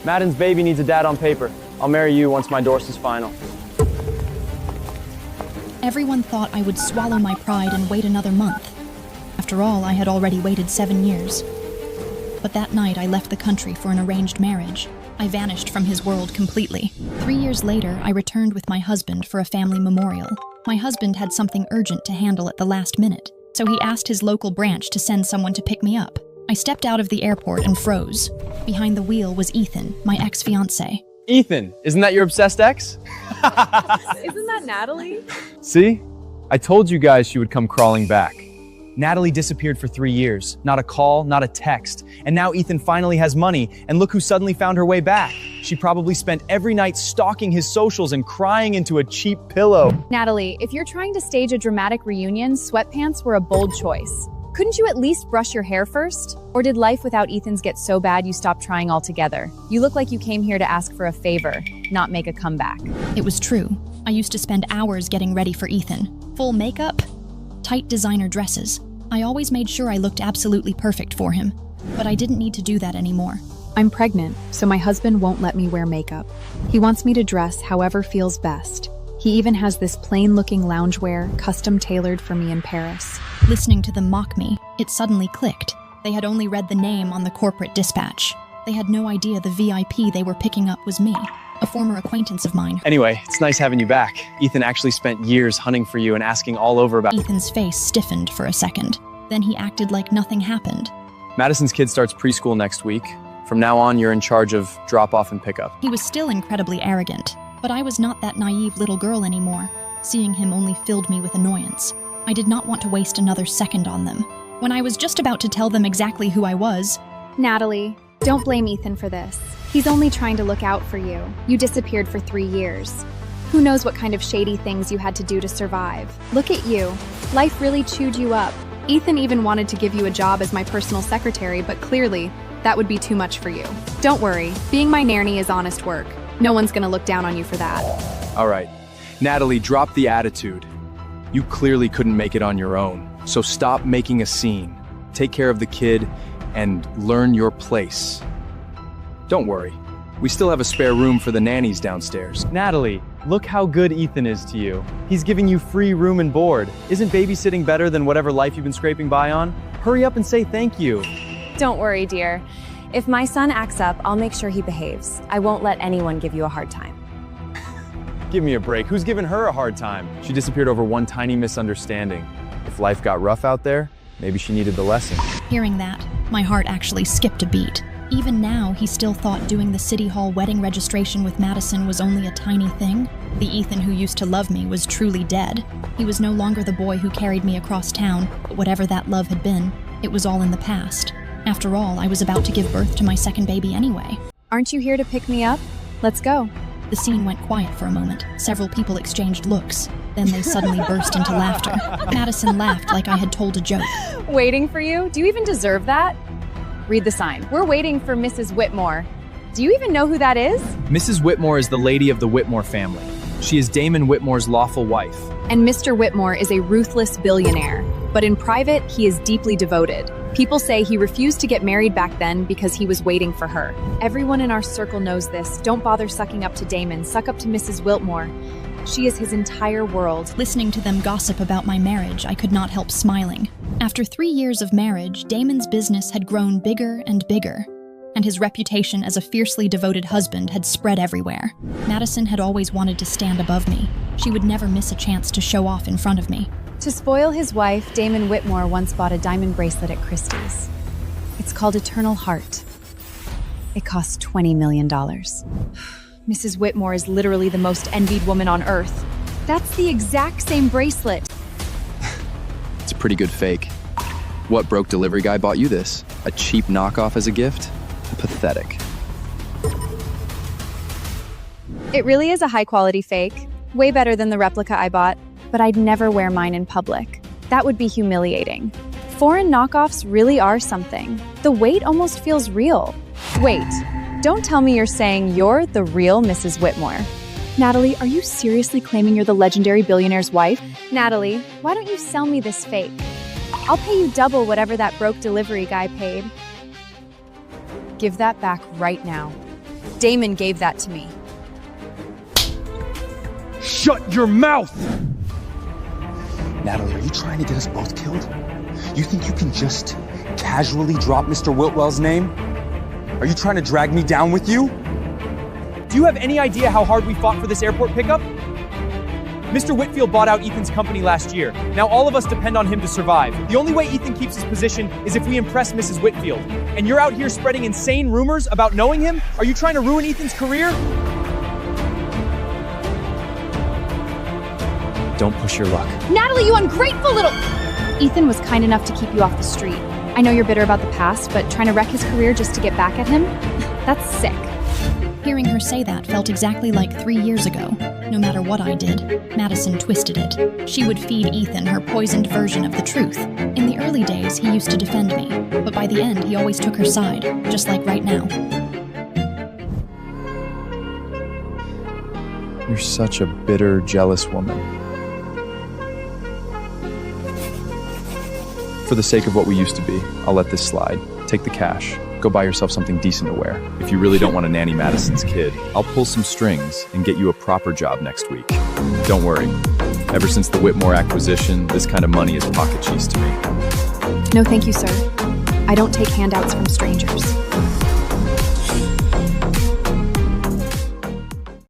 Madden's baby needs a dad on paper. I'll marry you once my divorce is final. Everyone thought I would swallow my pride and wait another month. After all, I had already waited 7 years. But that night, I left the country for an arranged marriage. I vanished from his world completely. 3 years later, I returned with my husband for a family memorial. My husband had something urgent to handle at the last minute, so he asked his local branch to send someone to pick me up. I stepped out of the airport and froze. Behind the wheel was Ethan, my ex-fiancé. Ethan, isn't that your obsessed ex? Isn't that Natalie? See? I told you guys she would come crawling back. Natalie disappeared for 3 years. Not a call, not a text. And now Ethan finally has money, and look who suddenly found her way back. She probably spent every night stalking his socials and crying into a cheap pillow. Natalie, if you're trying to stage a dramatic reunion, sweatpants were a bold choice. Couldn't you at least brush your hair first? Or did life without Ethan's get so bad you stopped trying altogether? You look like you came here to ask for a favor, not make a comeback. It was true. I used to spend hours getting ready for Ethan. Full makeup, tight designer dresses. I always made sure I looked absolutely perfect for him, but I didn't need to do that anymore. I'm pregnant, so my husband won't let me wear makeup. He wants me to dress however feels best. He even has this plain-looking loungewear custom tailored for me in Paris. Listening to them mock me, it suddenly clicked. They had only read the name on the corporate dispatch. They had no idea the VIP they were picking up was me, a former acquaintance of mine. Anyway, it's nice having you back. Ethan actually spent years hunting for you and asking all over about... Ethan's face stiffened for a second. Then he acted like nothing happened. Madison's kid starts preschool next week. From now on, you're in charge of drop-off and pickup. He was still incredibly arrogant, but I was not that naive little girl anymore. Seeing him only filled me with annoyance. I did not want to waste another second on them. When I was just about to tell them exactly who I was... Natalie, don't blame Ethan for this. He's only trying to look out for you. You disappeared for 3 years. Who knows what kind of shady things you had to do to survive. Look at you. Life really chewed you up. Ethan even wanted to give you a job as my personal secretary, but clearly, that would be too much for you. Don't worry, being my nanny is honest work. No one's gonna look down on you for that. All right. Natalie, drop the attitude. You clearly couldn't make it on your own, so stop making a scene. Take care of the kid and learn your place. Don't worry. We still have a spare room for the nannies downstairs. Natalie, look how good Ethan is to you. He's giving you free room and board. Isn't babysitting better than whatever life you've been scraping by on? Hurry up and say thank you. Don't worry, dear. If my son acts up, I'll make sure he behaves. I won't let anyone give you a hard time. Give me a break. Who's giving her a hard time? She disappeared over one tiny misunderstanding. If life got rough out there, maybe she needed the lesson. Hearing that, my heart actually skipped a beat. Even now, he still thought doing the City Hall wedding registration with Madison was only a tiny thing. The Ethan who used to love me was truly dead. He was no longer the boy who carried me across town, but whatever that love had been, it was all in the past. After all, I was about to give birth to my second baby anyway. Aren't you here to pick me up? Let's go. The scene went quiet for a moment. Several people exchanged looks. Then they suddenly burst into laughter. Madison laughed like I had told a joke. Waiting for you? Do you even deserve that? Read the sign. We're waiting for Mrs. Whitmore. Do you even know who that is? Mrs. Whitmore is the lady of the Whitmore family. She is Damon Whitmore's lawful wife. And Mr. Whitmore is a ruthless billionaire. But in private, he is deeply devoted. People say he refused to get married back then because he was waiting for her. Everyone in our circle knows this. Don't bother sucking up to Damon. Suck up to Mrs. Whitmore. She is his entire world. Listening to them gossip about my marriage, I could not help smiling. After 3 years of marriage, Damon's business had grown bigger and bigger, and his reputation as a fiercely devoted husband had spread everywhere. Madison had always wanted to stand above me. She would never miss a chance to show off in front of me. To spoil his wife, Damon Whitmore once bought a diamond bracelet at Christie's. It's called Eternal Heart. It costs $20 million. Mrs. Whitmore is literally the most envied woman on earth. That's the exact same bracelet. It's a pretty good fake. What broke delivery guy bought you this? A cheap knockoff as a gift? Pathetic. It really is a high-quality fake. Way better than the replica I bought. But I'd never wear mine in public. That would be humiliating. Foreign knockoffs really are something. The weight almost feels real. Wait, don't tell me you're saying you're the real Mrs. Whitmore. Natalie, are you seriously claiming you're the legendary billionaire's wife? Natalie, why don't you sell me this fake? I'll pay you double whatever that broke delivery guy paid. Give that back right now. Damon gave that to me. Shut your mouth! Natalie, are you trying to get us both killed? You think you can just casually drop Mr. Whitwell's name? Are you trying to drag me down with you? Do you have any idea how hard we fought for this airport pickup? Mr. Whitfield bought out Ethan's company last year. Now all of us depend on him to survive. The only way Ethan keeps his position is if we impress Mrs. Whitfield. And you're out here spreading insane rumors about knowing him? Are you trying to ruin Ethan's career? Don't push your luck. Natalie, you ungrateful little... Ethan was kind enough to keep you off the street. I know you're bitter about the past, but trying to wreck his career just to get back at him? That's sick. Hearing her say that felt exactly like 3 years ago. No matter what I did, Madison twisted it. She would feed Ethan her poisoned version of the truth. In the early days, he used to defend me, but by the end, he always took her side, just like right now. You're such a bitter, jealous woman. For the sake of what we used to be, I'll let this slide. Take the cash. Go buy yourself something decent to wear. If you really don't want to nanny Madison's kid, I'll pull some strings and get you a proper job next week. Don't worry. Ever since the Whitmore acquisition, this kind of money is pocket cheese to me. No, thank you, sir. I don't take handouts from strangers.